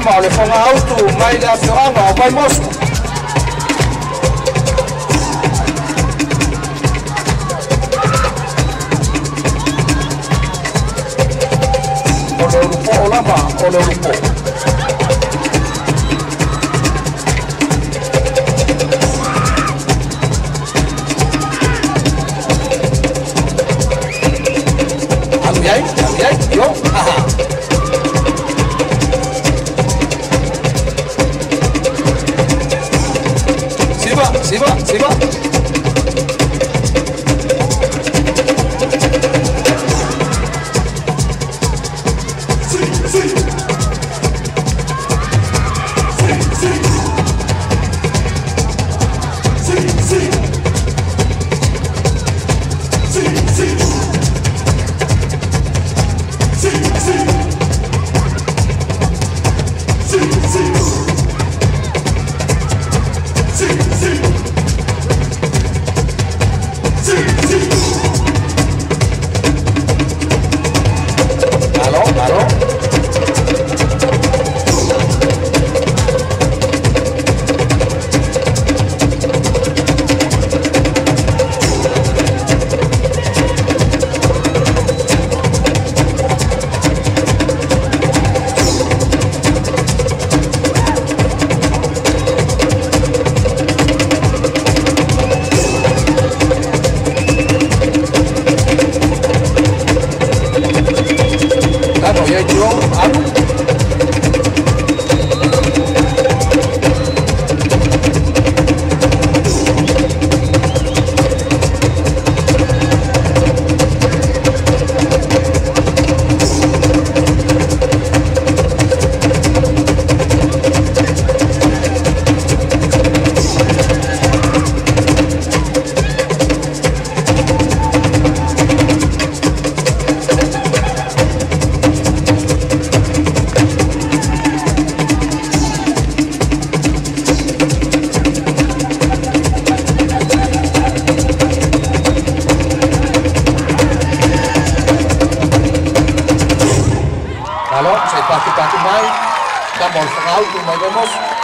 programa o le ponga auto, mai da programa o mai mosco. O le grupo o lama o le grupo. Cambiai, yo, ajá. Sí va. Claro. Kalau saya pasti mai, kita mau auto mai vemos.